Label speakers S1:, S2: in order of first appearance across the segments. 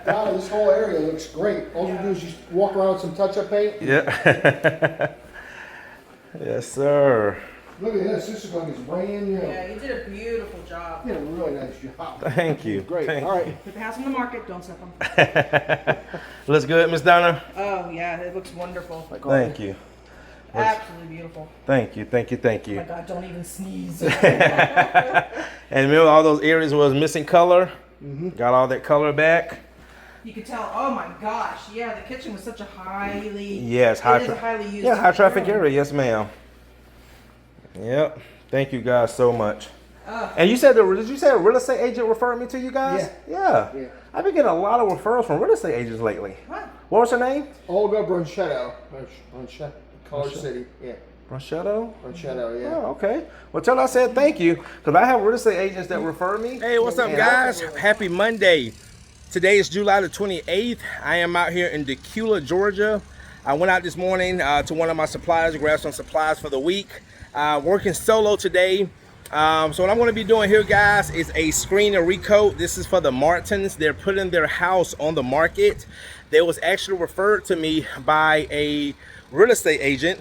S1: God, this whole area looks great. All you do is just walk around with some touch-up paint.
S2: Yeah. Yes, sir.
S1: Look at this. This is going to be brand new.
S3: Yeah, you did a beautiful job.
S1: You did a really nice job.
S2: Thank you.
S1: Great.
S2: Thank
S1: All right.
S3: Put the house on the market, don't sell them.
S2: Looks good, Miss Donna.
S3: Oh yeah, it looks wonderful.
S2: Thank you.
S3: Absolutely beautiful.
S2: Thank you. Thank you. Thank
S3: Oh
S2: you.
S3: my God, don't even sneeze.
S2: And remember all those areas was missing color? Got all that color back.
S3: You could tell. Oh my gosh, yeah, the kitchen was such a highly.
S2: Yes,
S3: it is a highly used.
S2: Yeah, high traffic
S3: room.
S2: area. Yes, ma'am. Yep. Thank you guys so much.
S3: Oh.
S2: And you said did you say a real estate agent referred me to you guys? Yeah.
S1: Yeah.
S2: I've been getting a lot of referrals from real estate agents lately.
S3: What?
S2: What was her name?
S1: Olga Bronchetto. Bronchetto. College City. Yeah.
S2: Bronchetto?
S1: Bronchetto, yeah.
S2: Oh, okay. Well, tell her I said thank you, because I have real estate agents that refer me. Hey, what's up, guys? Happy Monday. Today is July the 28th. I am out here in Decula, Georgia. I went out this morning to one of my suppliers to grab some supplies for the week. Working solo today. So what I'm going to be doing here, guys, is a screen and recoat. This is for the Martins. They're putting their house on the market. They was actually referred to me by a real estate agent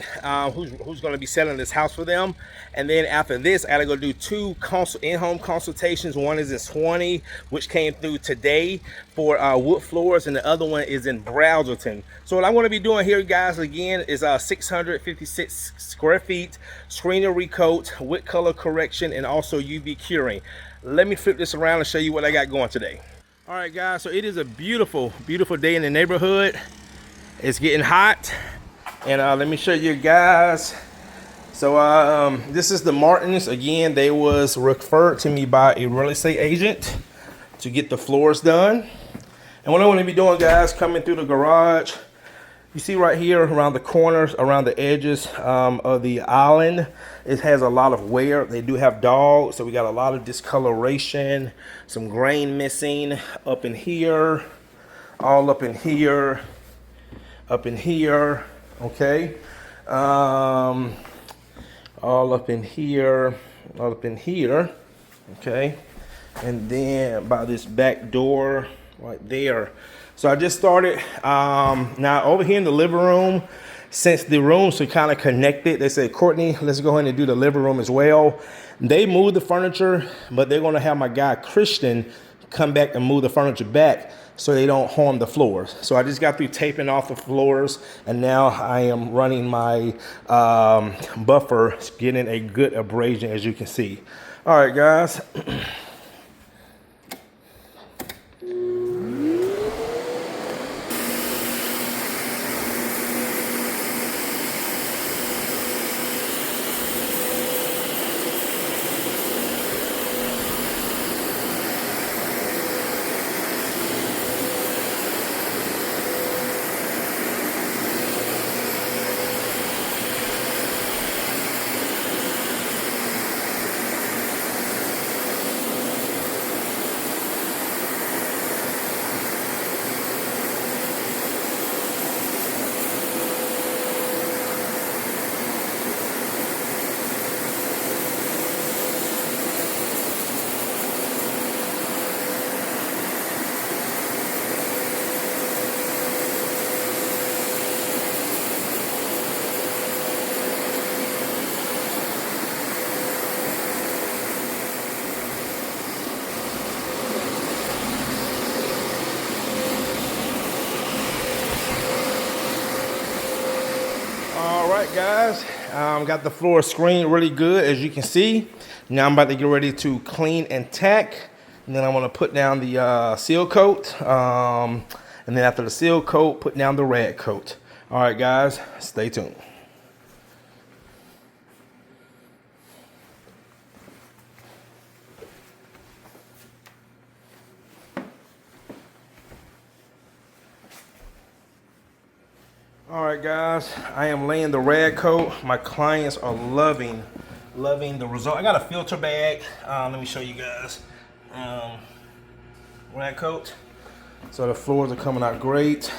S2: who's going to be selling this house for them. And then after this, I gotta go do two in-home consultations. One is in Swanee, which came through today for wood floors, and the other one is in Brazelton. So what I'm going to be doing here, guys, again, is 656 square feet, screen and recoat, with color correction, and also UV curing. Let me flip this around and show you what I got going today. All right, guys, so it is a beautiful, beautiful day in the neighborhood. It's getting hot. And let me show you guys. So this is the Martins. Again, they was referred to me by a real estate agent to get the floors done. And what I'm going to be doing, guys, coming through the garage, you see right here around the corners, around the edges of the island, it has a lot of wear. They do have dogs, so we got a lot of discoloration, some grain missing up in here, all up in here, okay, all up in here, okay, and then by this back door right there. So I just started now over here in the living room. Since the rooms are kind of connected, they said, Courtney, let's go ahead and do the living room as well. They moved the furniture, but they're going to have my guy Christian come back and move the furniture back so they don't harm the floors. So I just got through taping off the floors, and now I am running my buffer, getting a good abrasion, as you can see. All right, guys. All right, guys, got the floor screened really good, as you can see. Now I'm about to get ready to clean and tack, and then I'm going to put down the seal coat, and then after the seal coat, put down the rad coat. All right, guys, stay tuned. All right, guys, I am laying the rad coat. My clients are loving the result. I got a filter bag. Let me show you guys. Rad coat. So the floors are coming out great.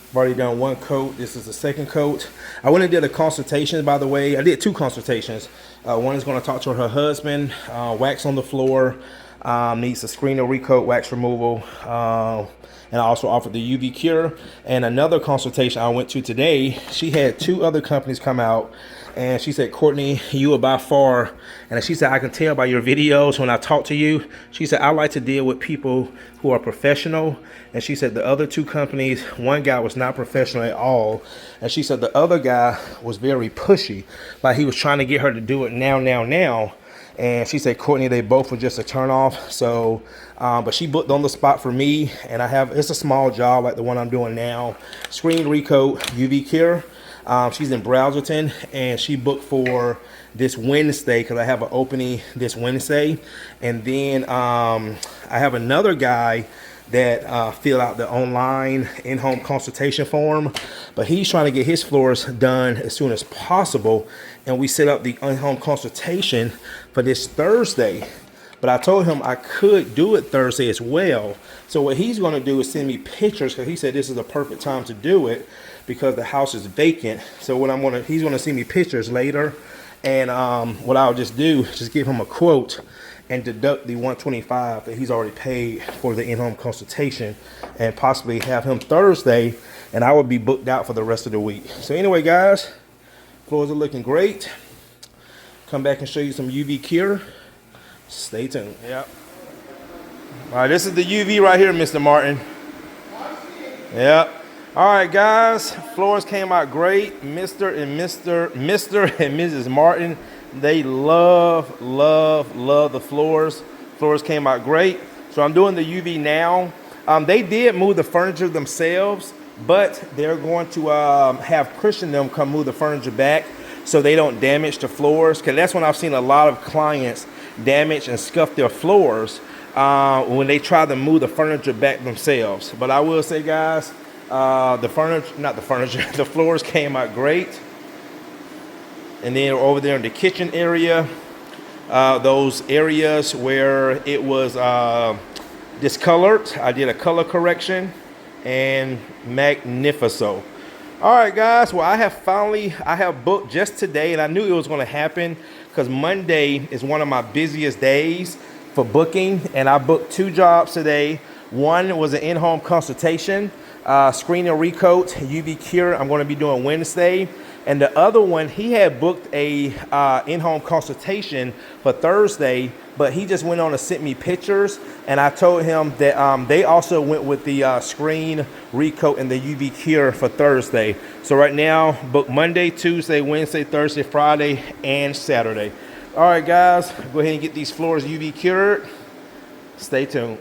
S2: I've already done one coat. This is the second coat. I went and did a consultation, by the way. I did two consultations. One is going to talk to her husband, wax on the floor. needs a screen or recoat, wax removal, and I also offered the UV cure. And another consultation I went to today, she had 2 other companies come out, and she said, Courtney, you are by far, and she said, I can tell by your videos when I talk to you. She said, I like to deal with people who are professional. And she said the other 2 companies, one guy was not professional at all. And she said the other guy was very pushy. Like he was trying to get her to do it now. And she said, Courtney, they both were just a turn off. So, but she booked on the spot for me. And it's a small job like the one I'm doing now. Screen recoat, UV cure. She's in Browserton, and she booked for this Wednesday because I have an opening this Wednesday. And then I have another guy that filled out the online in-home consultation form, but he's trying to get his floors done as soon as possible. And we set up the in-home consultation for this Thursday. But I told him I could do it Thursday as well. So what he's going to do is send me pictures, because he said this is the perfect time to do it because the house is vacant. So what he's going to send me pictures later, and what I'll just do is just give him a quote and deduct the $125 that he's already paid for the in-home consultation, and possibly have him Thursday, and I will be booked out for the rest of the week. So anyway, guys, floors are looking great. Come back and show you some UV cure. Stay tuned. Yep. All right, this is the UV right here, Mr. Martin. Yep. All right, guys, floors came out great. Mr. and Mrs. Martin, they love the floors. Floors came out great. So I'm doing the UV now. They did move the furniture themselves, but they're going to have Chris and them come move the furniture back so they don't damage the floors, because that's when I've seen a lot of clients damage and scuff their floors when they try to move the furniture back themselves. But I will say, guys, the floors came out great. And then over there in the kitchen area, those areas where it was discolored, I did a color correction, and magnifico. All right, guys, well, I have booked just today, and I knew it was going to happen because Monday is one of my busiest days for booking, and I booked 2 jobs today. One was an in-home consultation, screen and recoat, UV cure. I'm going to be doing Wednesday. And the other one, he had booked a in-home consultation for Thursday, but he just went on and sent me pictures. And I told him that they also went with the screen recoat and the UV cure for Thursday. So right now, book Monday, Tuesday, Wednesday, Thursday, Friday, and Saturday. All right, guys, go ahead and get these floors UV cured. Stay tuned.